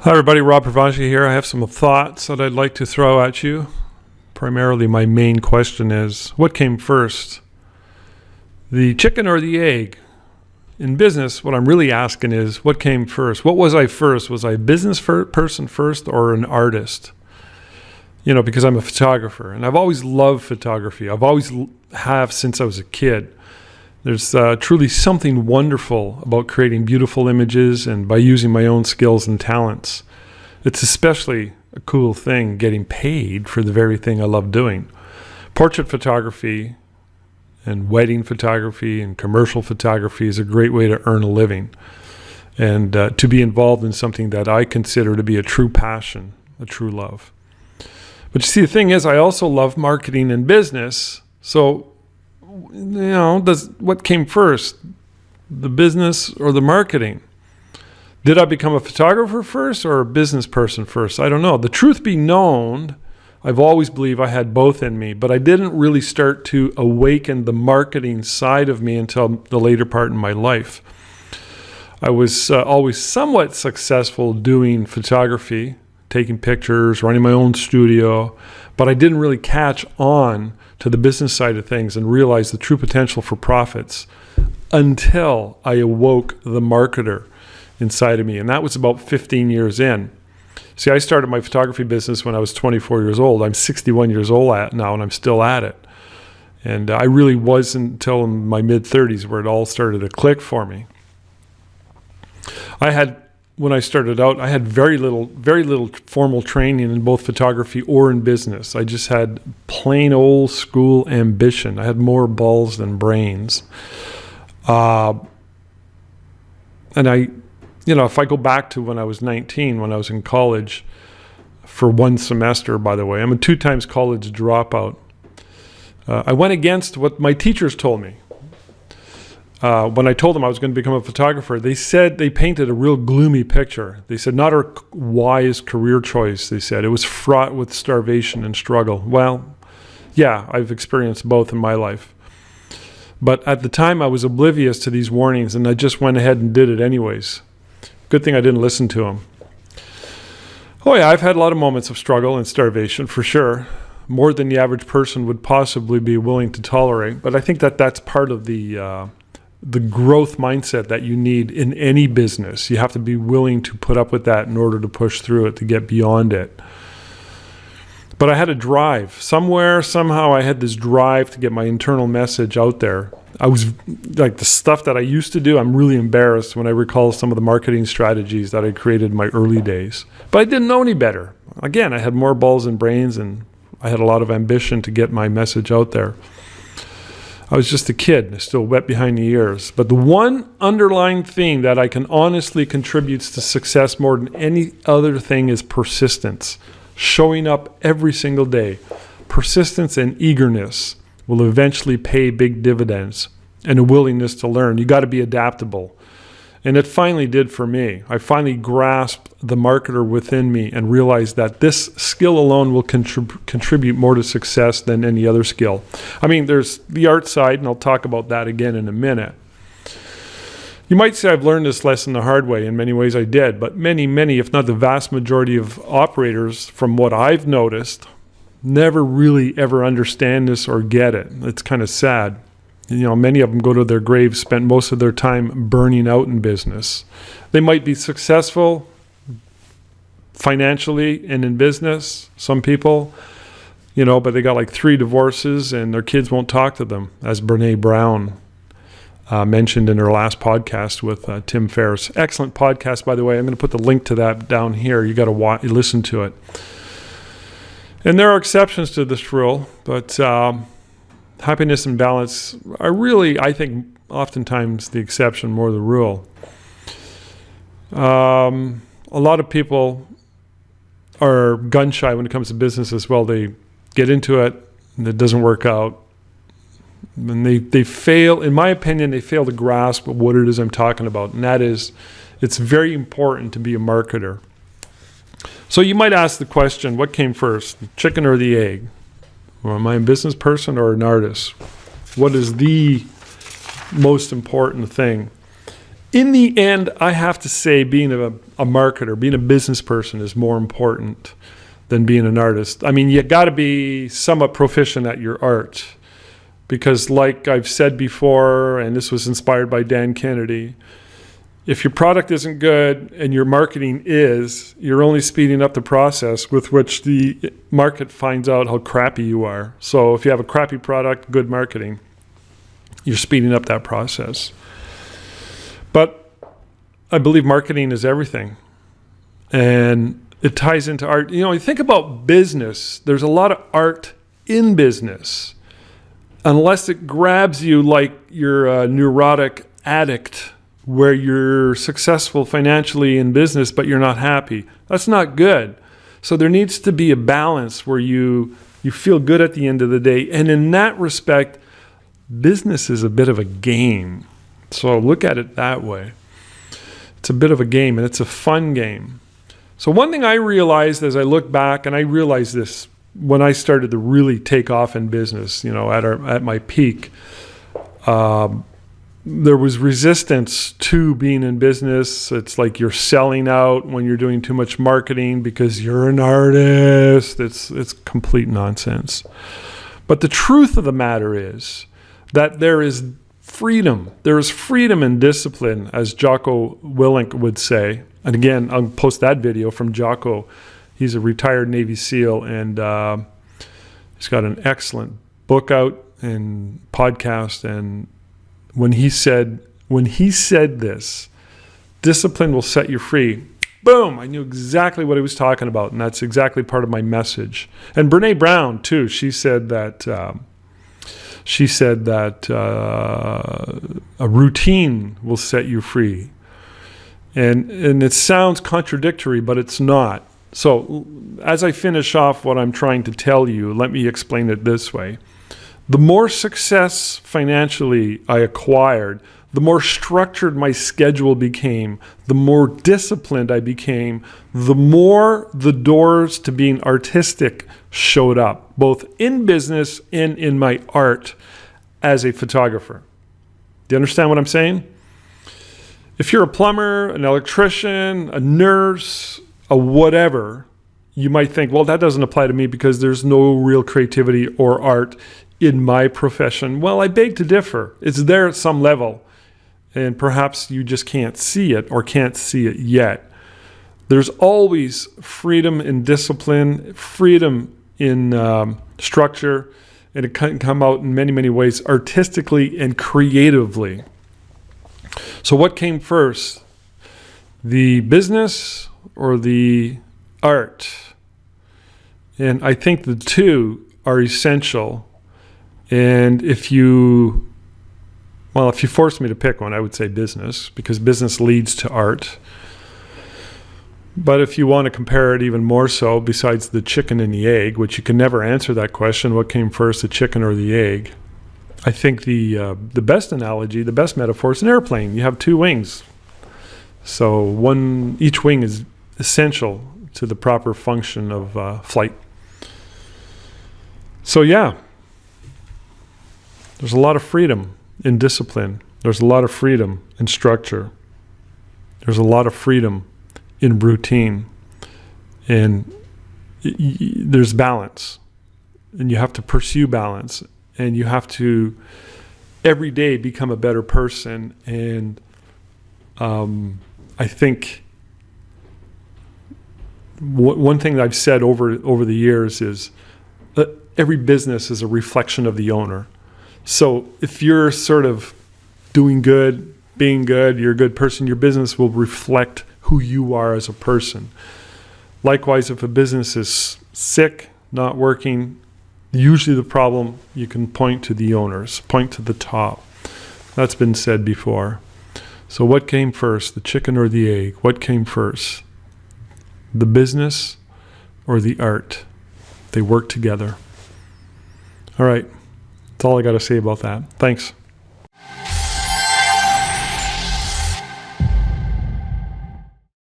Hi everybody, Rob Pravansky here. I have some thoughts that I'd like to throw at you. Primarily my main question is, what came first? The chicken or the egg? In business, what I'm really asking is, what came first? What was I first? Was I a business person first or an artist? You know, because I'm a photographer and I've always loved photography. I've always have since I was a kid. There's truly something wonderful about creating beautiful images and by using my own skills and talents. It's especially a cool thing getting paid for the very thing I love doing. Portrait photography and wedding photography and commercial photography is a great way to earn a living and to be involved in something that I consider to be a true passion, a true love. But you see, the thing is, I also love marketing and business. So, you know, what came first, the business or the marketing? Did I become a photographer first or a business person first? I don't know. The truth be known, I've always believed I had both in me, but I didn't really start to awaken the marketing side of me until the later part in my life. I was always somewhat successful doing photography, taking pictures, running my own studio, but I didn't really catch on to the business side of things and realize the true potential for profits until I awoke the marketer inside of me. And that was about 15 years in. See, I started my photography business when I was 24 years old. I'm 61 years old now, and I'm still at it. And I really wasn't until in my mid-30s where it all started to click for me. When I started out, I had very little formal training in both photography or in business. I just had plain old school ambition. I had more balls than brains. And if I go back to when I was 19, when I was in college for one semester, by the way, I'm a 2 times college dropout. I went against what my teachers told me. When I told them I was going to become a photographer, they painted a real gloomy picture. They said, not a wise career choice, they said. It was fraught with starvation and struggle. Well, yeah, I've experienced both in my life. But at the time, I was oblivious to these warnings, and I just went ahead and did it anyways. Good thing I didn't listen to them. Oh yeah, I've had a lot of moments of struggle and starvation, for sure. More than the average person would possibly be willing to tolerate. But I think that's part of the growth mindset that you need in any business. You have to be willing to put up with that in order to push through it, to get beyond it. But I had a drive. Somehow I had this drive to get my internal message out there. I was like, the stuff that I used to do, I'm really embarrassed when I recall some of the marketing strategies that I created in my early days. But I didn't know any better. Again, I had more balls and brains, and I had a lot of ambition to get my message out there. I was just a kid, still wet behind the ears. But the one underlying thing that I can honestly contributes to success more than any other thing is persistence. Showing up every single day. Persistence and eagerness will eventually pay big dividends, and a willingness to learn. You got to be adaptable. And it finally did for me. I finally grasped the marketer within me and realized that this skill alone will contribute more to success than any other skill. I mean, there's the art side, and I'll talk about that again in a minute. You might say I've learned this lesson the hard way. In many ways I did, but many, if not the vast majority of operators, from what I've noticed, never really ever understand this or get it. It's kind of sad. You know, many of them go to their graves, spent most of their time burning out in business. They might be successful financially and in business, some people, but they got like 3 divorces and their kids won't talk to them, as Brenee mentioned in her last podcast with Tim Ferris. Excellent podcast, by the way. I'm going to put the link to that down here. You got to listen to it. And there are exceptions to this rule, but happiness and balance are really, I think, oftentimes the exception, more the rule. A lot of people are gun shy when it comes to business as well. They get into it and it doesn't work out. And they fail, in my opinion, they fail to grasp what it is I'm talking about. And that is, it's very important to be a marketer. So you might ask the question, what came first, the chicken or the egg? Well, am I a business person or an artist? What is the most important thing? In the end, I have to say, being a marketer, being a business person is more important than being an artist. I mean, you got to be somewhat proficient at your art, because like I've said before, and this was inspired by Dan Kennedy, if your product isn't good and your marketing is, you're only speeding up the process with which the market finds out how crappy you are. So if you have a crappy product, good marketing, you're speeding up that process. But I believe marketing is everything. And it ties into art. You know, you think about business, there's a lot of art in business. Unless it grabs you like you're a neurotic addict, where you're successful financially in business, but you're not happy. That's not good. So there needs to be a balance where you feel good at the end of the day. And in that respect, business is a bit of a game. So look at it that way. It's a bit of a game, and it's a fun game. So one thing I realized as I look back, and I realized this when I started to really take off in business, you know, at my peak, there was resistance to being in business. It's like you're selling out when you're doing too much marketing because you're an artist. It's complete nonsense. But the truth of the matter is that there is freedom. There is freedom and discipline, as Jocko Willink would say. And again, I'll post that video from Jocko. He's a retired Navy SEAL, and he's got an excellent book out and podcast. And when he said this, discipline will set you free, boom, I knew exactly what he was talking about, and that's exactly part of my message. And Brenee Brown too, she said that a routine will set you free, and it sounds contradictory, but it's not. So as I finish off what I'm trying to tell you, let me explain it this way. The more success financially I acquired, the more structured my schedule became, the more disciplined I became, the more the doors to being artistic showed up, both in business and in my art as a photographer. Do you understand what I'm saying? If you're a plumber, an electrician, a nurse, a whatever, you might think, well, that doesn't apply to me because there's no real creativity or art in my profession. Well, I beg to differ. It's there at some level, and perhaps you just can't see it or can't see it yet. There's always freedom in discipline, freedom in structure, and it can come out in many, many ways, artistically and creatively. So what came first, the business or the art? And I think the two are essential. And if you forced me to pick one, I would say business, because business leads to art. But if you want to compare it even more so, besides the chicken and the egg, which you can never answer that question, what came first, the chicken or the egg? I think the best analogy, the best metaphor is an airplane. You have two wings. So each wing is essential to the proper function of flight. So yeah. There's a lot of freedom in discipline. There's a lot of freedom in structure. There's a lot of freedom in routine. And there's balance. And you have to pursue balance. And you have to every day become a better person. And I think one thing that I've said over the years is that every business is a reflection of the owner. So if you're sort of doing good, being good, you're a good person, your business will reflect who you are as a person. Likewise, if a business is sick, not working, usually the problem, you can point to the owners, point to the top. That's been said before. So what came first, the chicken or the egg? What came first, the business or the art? They work together. All right. That's all I got to say about that. Thanks.